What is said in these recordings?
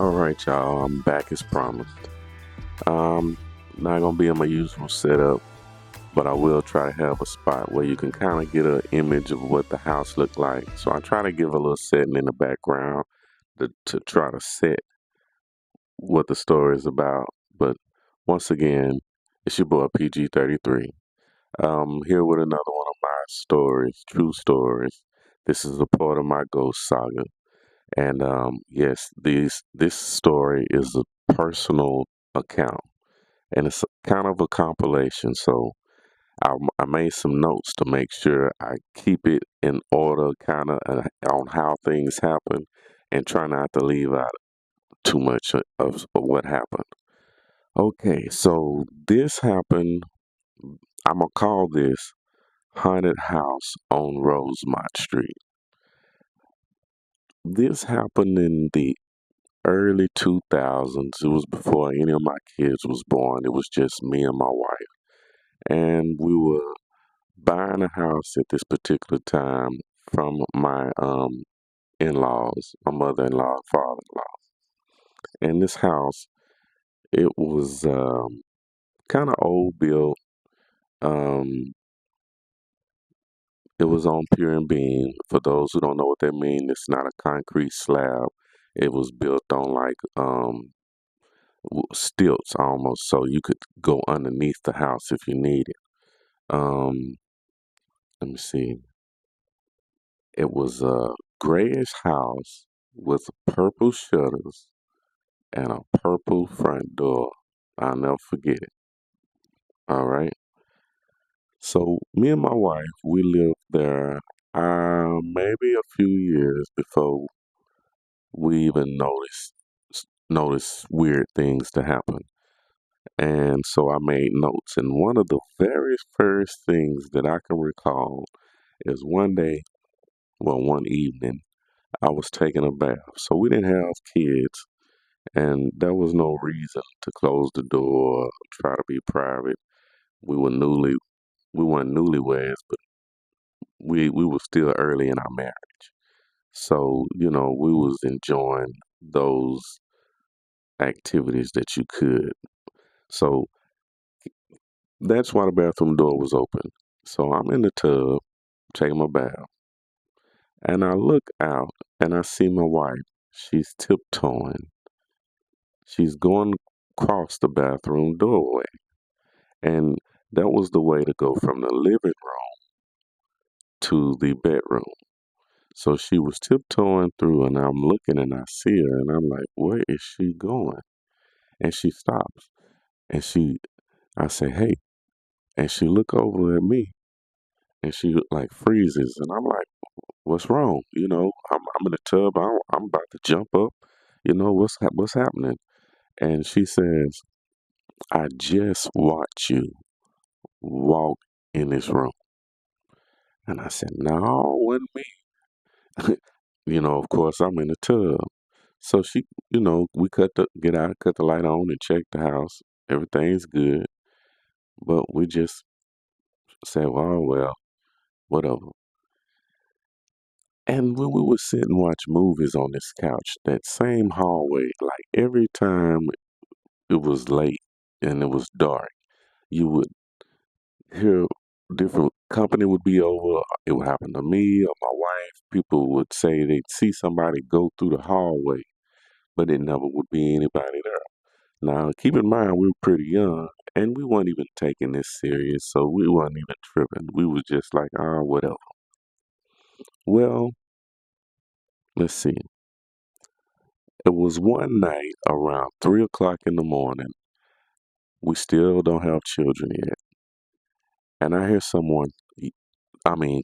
All right, y'all. I'm back as promised. Um, Not gonna be in my usual setup, but I will try to have a spot where you can kind of get an image of what the house looked like. So I try to give a little setting in the background to try to set what the story is about. But once again, it's your boy PG 33. Here with another one of my stories, true stories. This is a part of my ghost saga. And yes, this story is a personal account, and it's kind of a compilation. So I made some notes to make sure I keep it in order, kind of on how things happen, and try not to leave out too much of what happened. Okay, so this happened. I'm gonna call this haunted house on Rosemont Street. This happened in the early 2000s. It was before any of my kids was born. It was just me and my wife. And we were buying a house at this particular time from my in-laws, my mother-in-law and father-in-law. And this house, it was kind of old built. Um, it was on pier and beam. For those who don't know what that means, it's not a concrete slab. It was built on like stilts almost, so you could go underneath the house if you needed. Um, Let me see. It was a grayish house with purple shutters and a purple front door. I'll never forget it. All right. So me and my wife, we lived there maybe a few years before we even noticed weird things to happen. And so I made notes, and one of the very first things that I can recall is one day, well, one evening, I was taking a bath. So we didn't have kids, and there was no reason to close the door, try to be private. We were newly, we weren't newlyweds, but we were still early in our marriage. So, we was enjoying those activities that you could. So that's why the bathroom door was open. So I'm in the tub, taking my bath, and I look out and I see my wife. She's tiptoeing. She's going across the bathroom doorway. And that was the way to go from the living room to the bedroom. So she was tiptoeing through, and I'm looking and I see her, and I'm like, where is she going? And she stops. And I say, hey. And she look over at me, and she like freezes. And I'm like, what's wrong? I'm in the tub. I'm about to jump up. What's happening? And she says, I just watched you walk in this room. And I said, no, it wasn't me. Of course, I'm in the tub. So we get out, cut the light on, and check the house. Everything's good, but we just said, well, whatever. And when we would sit and watch movies on this couch, that same hallway, like every time it was late and it was dark, you would hear different company would be over. It would happen to me or my wife. People would say they'd see somebody go through the hallway, but it never would be anybody there. Now, keep in mind, we were pretty young and we weren't even taking this serious, so we weren't even tripping. We was just like, whatever. Well, let's see. It was one night around 3 o'clock in the morning. We still don't have children yet. And I hear someone,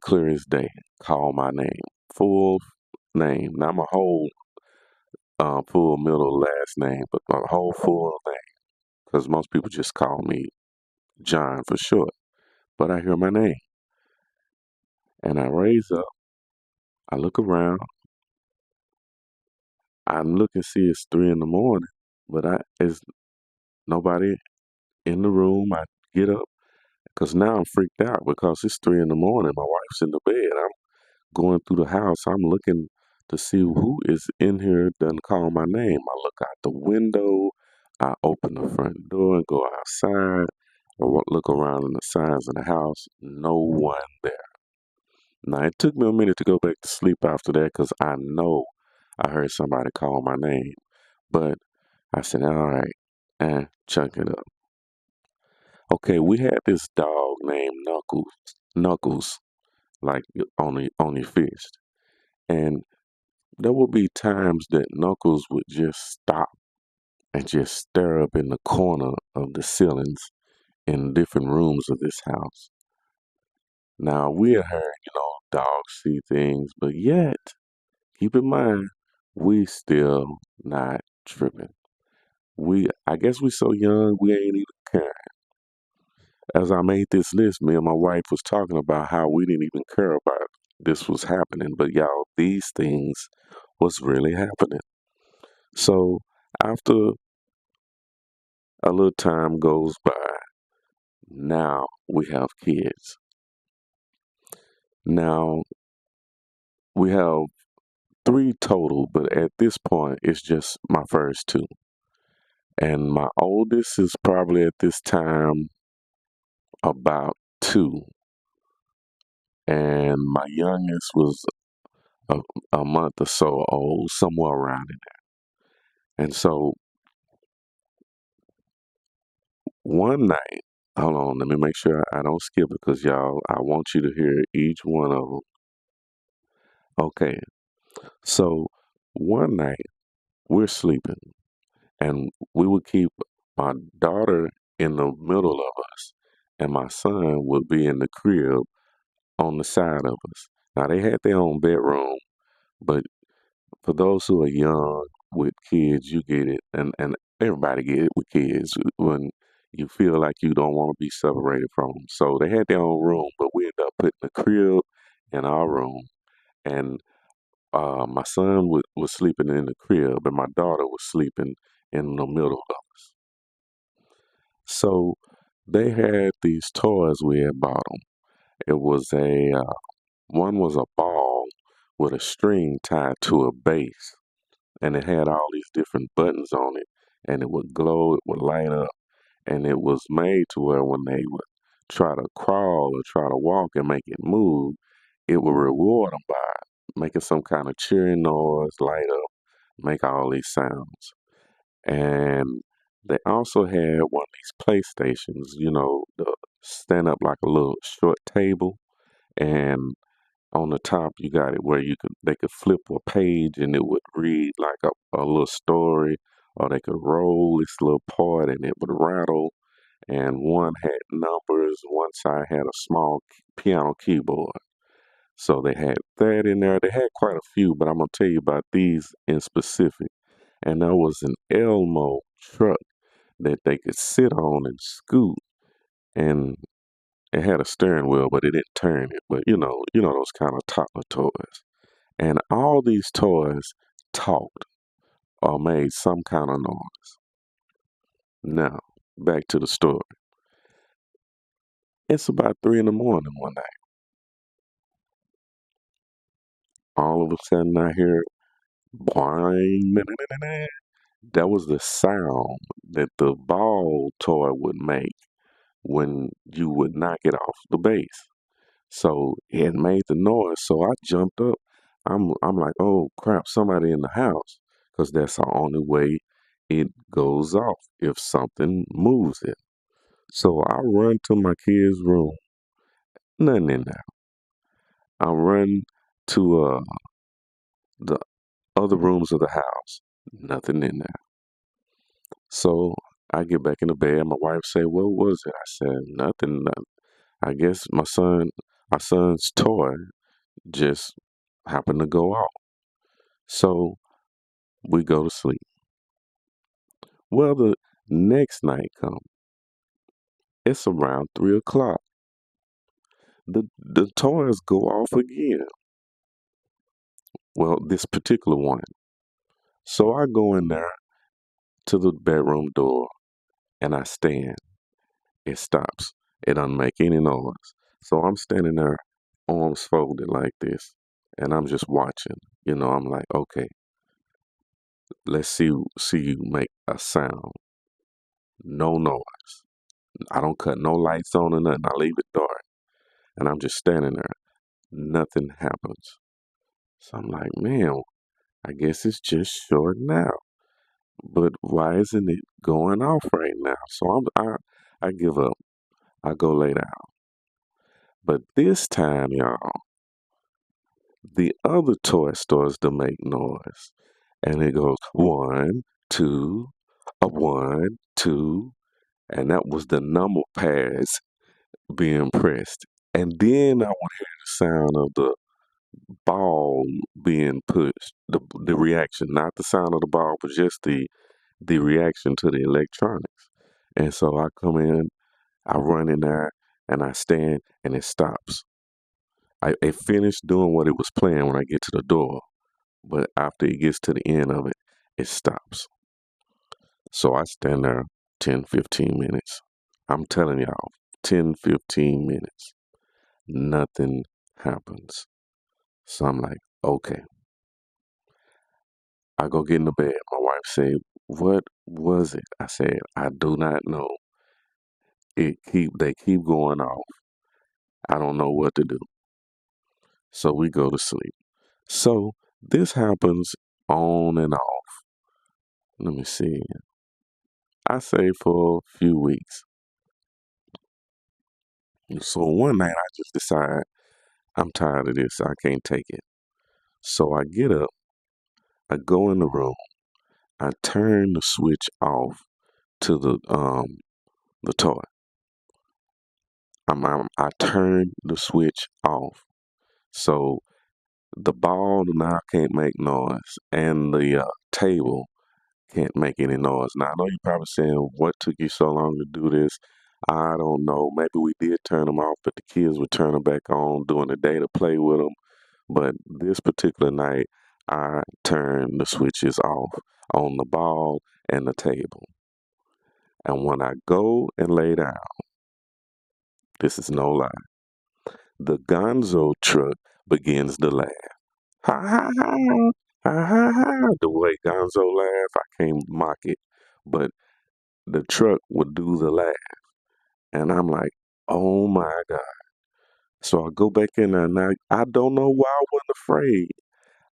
clear as day, call my name. Full name. Not my whole full middle last name, but my whole full name. Because most people just call me John for short. But I hear my name. And I raise up. I look around. I look and see it's 3 in the morning. But it's nobody in the room. I get up. Because now I'm freaked out because it's 3 in the morning. My wife's in the bed. I'm going through the house. I'm looking to see who is in here doesn't call my name. I look out the window, I open the front door and go outside, or look around in the sides of the house. No one there. Now, it took me a minute to go back to sleep after that because I know I heard somebody call my name. But I said, all right, and chunk it up. Okay, we had this dog named Knuckles, like on your fist. And there would be times that Knuckles would just stop and just stare up in the corner of the ceilings in different rooms of this house. Now, we had heard, dogs see things, but yet, keep in mind, we still not tripping. I guess we so young, we ain't even care. As I made this list, me and my wife was talking about how we didn't even care about this was happening, but y'all, these things was really happening. So after a little time goes by, now we have kids. Now we have three total, but at this point, it's just my first two. And my oldest is probably at this time about two, and my youngest was a, a month or so old, somewhere around it. And so one night, hold on, let me make sure I don't skip it because y'all, I want you to hear each one of them. Okay, so one night we're sleeping and we would keep my daughter in the middle of us and my son would be in the crib on the side of us. Now they had their own bedroom, but for those who are young with kids, you get it, and everybody get it with kids when you feel like you don't want to be separated from them. So they had their own room, but we ended up putting the crib in our room, and my son was sleeping in the crib, and my daughter was sleeping in the middle of us. So they had these toys we had bought them. It was one was a ball with a string tied to a base and it had all these different buttons on it and it would glow, it would light up, and it was made to where when they would try to crawl or try to walk and make it move, it would reward them by making some kind of cheering noise, light up, make all these sounds. And they also had one of these PlayStations, the stand up like a little short table, and on the top you got it where they could flip a page and it would read like a little story, or they could roll this little part and it would rattle. And one had numbers, one side had a small piano keyboard. So they had that in there. They had quite a few, but I'm gonna tell you about these in specific. And there was an Elmo truck that they could sit on and scoot, and it had a steering wheel, but it didn't turn it. But those kind of toddler toys. And all these toys talked or made some kind of noise. Now, back to the story. It's about 3 in the morning one night. All of a sudden, I hear boing. That was the sound that the ball toy would make when you would knock it off the base. So it made the noise. So I jumped up. I'm like, oh crap, somebody in the house, because that's the only way it goes off if something moves it. So I run to my kid's room, nothing in there. I run to the other rooms of the house, nothing in there. So I get back in the bed. My wife say, "What was it?" I said, "Nothing. Nothing. I guess my son's toy just happened to go off." So we go to sleep. Well, the next night comes. It's around 3 o'clock. The toys go off again. Well, this particular one. So I go in there to the bedroom door and I stand. It stops. It doesn't make any noise. So I'm standing there, arms folded like this, and I'm just watching. I'm like, okay, let's see you make a sound. No noise. I don't cut no lights on or nothing. I leave it dark, and I'm just standing there. Nothing happens. So I'm like, man, I guess it's just short now. But why isn't it going off right now? So I give up. I go lay down. But this time, y'all, the other toy starts to make noise. And it goes one, two, a one, two. And that was the number pads being pressed. And then I would hear the sound of the ball being pushed, the reaction, not the sound of the ball, but just the reaction to the electronics. And so I come in, I run in there, and I stand, and it stops. It finished doing what it was playing when I get to the door, but after it gets to the end of it, it stops. So I stand there 10, 15 minutes. I'm telling y'all, 10, 15 minutes. Nothing happens. So I'm like, okay. I go get in the bed. My wife said, "What was it?" I said, "I do not know. They keep going off. I don't know what to do." So we go to sleep. So this happens on and off. Let me see. I say for a few weeks. So one night I just decide I'm tired of this. I can't take it. So I get up, I go in the room, I turn the switch off to the toy. I turn the switch off. So the ball now can't make noise, and the table can't make any noise. Now I know you're probably saying, "What took you so long to do this?" I don't know. Maybe we did turn them off, but the kids would turn them back on during the day to play with them. But this particular night, I turned the switches off on the ball and the table. And when I go and lay down, this is no lie, the Gonzo truck begins to laugh. Ha ha ha, ha ha ha. The way Gonzo laugh, I can't mock it. But the truck would do the laugh. And I'm like, oh my God. So I go back in there and I don't know why I wasn't afraid.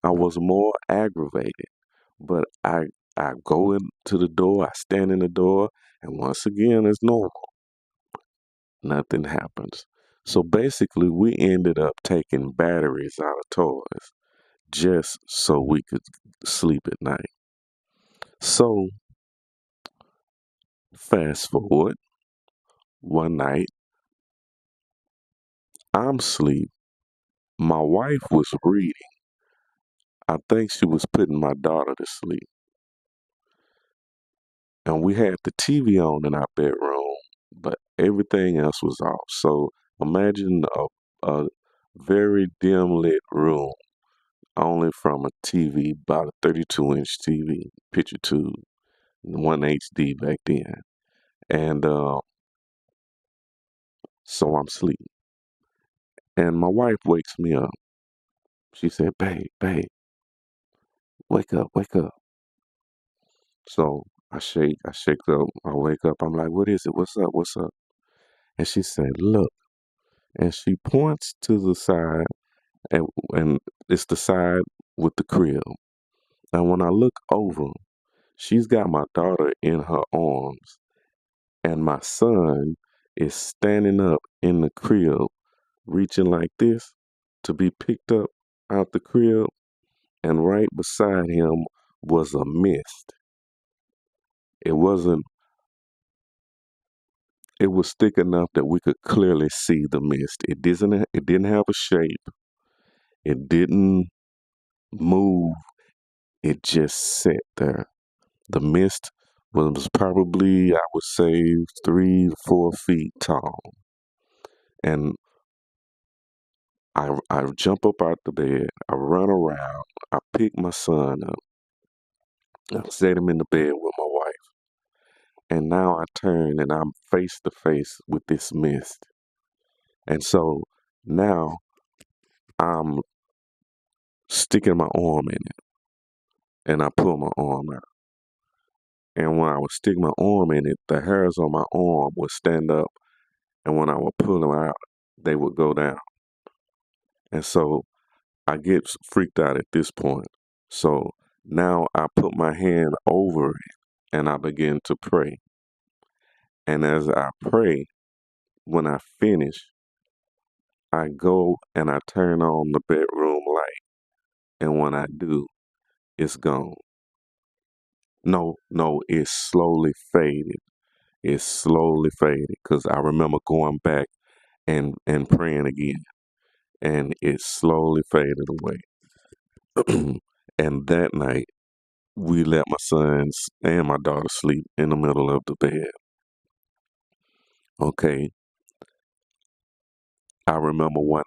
I was more aggravated. But I go into the door, I stand in the door, and once again it's normal. Nothing happens. So basically we ended up taking batteries out of toys just so we could sleep at night. So fast forward one night, I'm asleep. My wife was reading. I think she was putting my daughter to sleep. And we had the TV on in our bedroom, but everything else was off. So imagine a very dim lit room, only from a TV, about a 32-inch TV, picture tube, 1 HD back then. And so I'm asleep. And my wife wakes me up. She said, babe, wake up, wake up. So I shake up, I wake up. I'm like, what is it? What's up? What's up? And she said, look. And she points to the side, and it's the side with the crib. And when I look over, she's got my daughter in her arms, and my son is standing up in the crib, reaching like this to be picked up out the crib. And right beside him was a mist. It wasn't, it was thick enough that we could clearly see the mist. It didn't have a shape. It didn't move. It just sat there. The mist was probably, I would say, 3 to 4 feet tall. And I jump up out the bed, I run around, I pick my son up, I set him in the bed with my wife. And now I turn and I'm face to face with this mist. And so now I'm sticking my arm in it, and I pulled my arm out. And when I would stick my arm in it, the hairs on my arm would stand up, and when I would pull them out, they would go down. And so I get freaked out at this point. So now I put my hand over it and I begin to pray. And as I pray, when I finish, I go and I turn on the bedroom light. And when I do, it's gone. No, no, it slowly faded. It slowly faded because I remember going back and praying again. And it slowly faded away. And that night, we let my sons and my daughter sleep in the middle of the bed. Okay, I remember one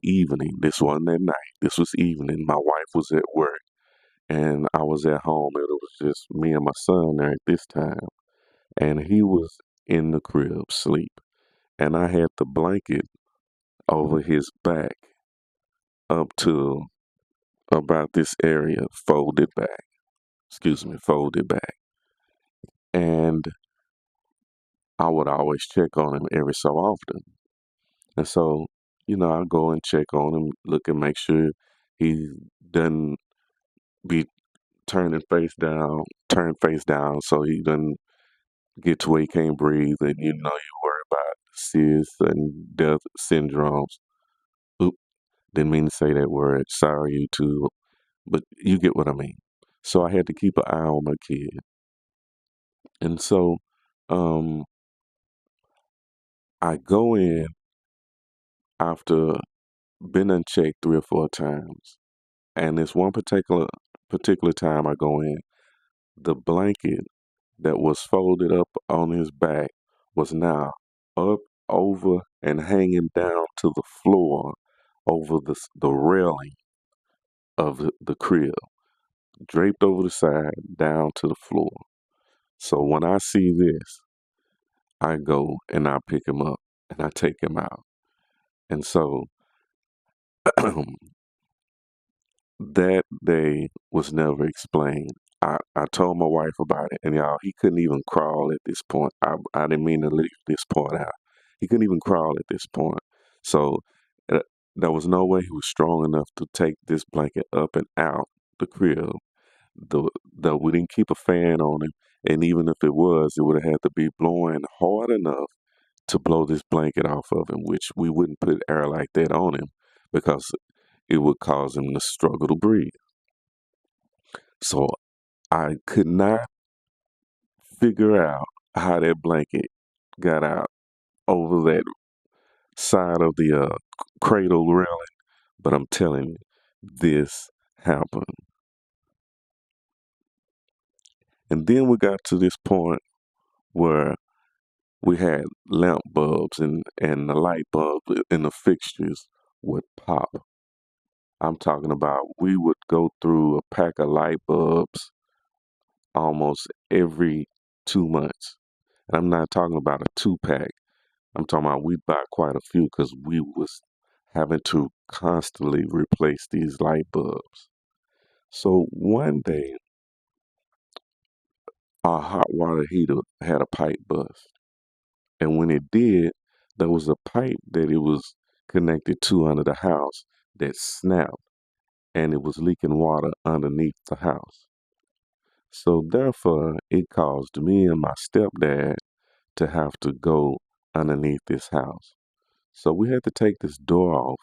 evening, this wasn't at night, this was evening. My wife was at work and I was at home, and it was just me and my son there at this time. And he was in the crib asleep, and I had the blanket over his back up to about this area, folded back. Excuse me, folded back. And I would always check on him every so often. And so, I go and check on him, look and make sure he doesn't be turned face down so he doesn't get to where he can't breathe, and you worry about SIDS and death syndromes. Oop, didn't mean to say that word. Sorry, YouTube, but you get what I mean. So I had to keep an eye on my kid. And so um, I go in after been unchecked 3 or 4 times. And this one particular time I go in, the blanket that was folded up on his back was now up over and hanging down to the floor over the railing of the crib, draped over the side down to the floor. So when I see this, I go and I pick him up and I take him out. And so that day was never explained. I told my wife about it, and y'all, he couldn't even crawl at this point. I didn't mean to leave this part out. He couldn't even crawl at this point. So uh, there was no way he was strong enough to take this blanket up and out the crib. We didn't keep a fan on him, and even if it was, it would have had to be blowing hard enough to blow this blanket off of him, which we wouldn't put air like that on him because it would cause him to struggle to breathe. So I could not figure out how that blanket got out over that side of the cradle railing, but I'm telling you, this happened. And then we got to this point where we had lamp bulbs and the light bulbs in the fixtures would pop. I'm talking about we would go through a pack of light bulbs almost every 2 months. And I'm not talking about a 2 pack. I'm talking about we buy quite a few because we was having to constantly replace these light bulbs. So one day, our hot water heater had a pipe bust. And when it did, there was a pipe that it was connected to under the house that snapped and it was leaking water underneath the house. So therefore, it caused me and my stepdad to have to go underneath this house. So we had to take this door off,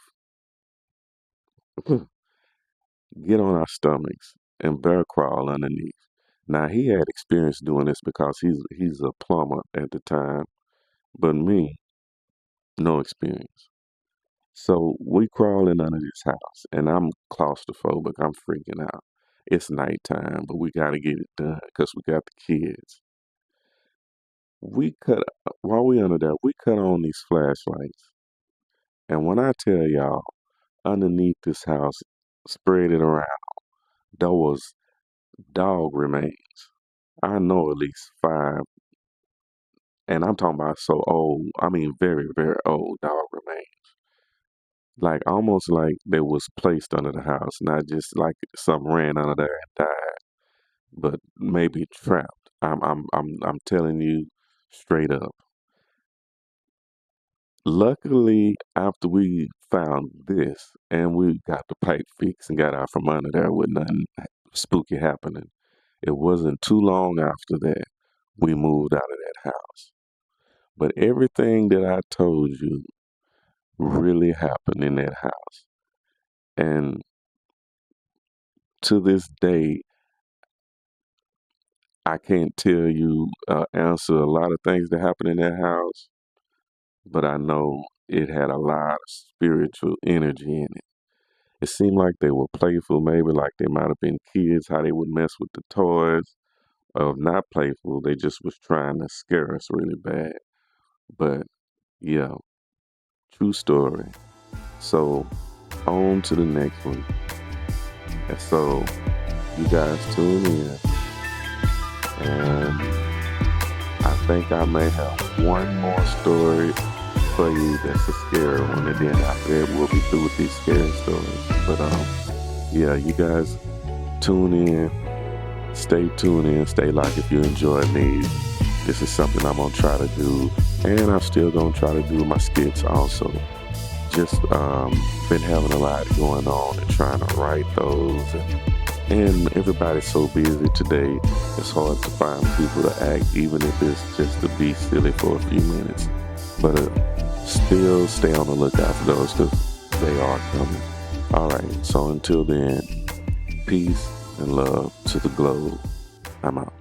get on our stomachs, and bear crawl underneath. Now he had experience doing this because he's a plumber at the time, but me, no experience. So we crawling under this house, and I'm claustrophobic. I'm freaking out. It's nighttime, but we got to get it done because we got the kids. We cut while we under there. We cut on these flashlights, and when I tell y'all, underneath this house, spread it around, there was dog remains. I know at least 5, and I'm talking about so old. I mean, very, very old dog remains. like almost like they was placed under the house, not just like some ran under there and died, but maybe trapped. I'm telling you straight up. Luckily, after we found this and we got the pipe fixed and got out from under there with nothing spooky happening, it wasn't too long after that we moved out of that house. But everything that I told you really happened in that house. And to this day, I can't tell you, answer a lot of things that happened in that house, but I know it had a lot of spiritual energy in it. It seemed like they were playful, maybe like they might have been kids, how they would mess with the toys. Of not playful, they just was trying to scare us really bad. But yeah, true story. So on to the next one. And so you guys tune in, and I think I may have one more story for you that's a scary one, and then after that we'll be through with these scary stories. But yeah, you guys tune in, stay tuned in, stay locked if you enjoy me. This is something I'm gonna try to do, and I'm still gonna try to do my skits also. Just been having a lot going on and trying to write those, and everybody's so busy today, it's hard to find people to act, even if it's just to be silly for a few minutes. But still stay on the lookout for those, because they are coming. Alright, so until then, peace and love to the globe. I'm out.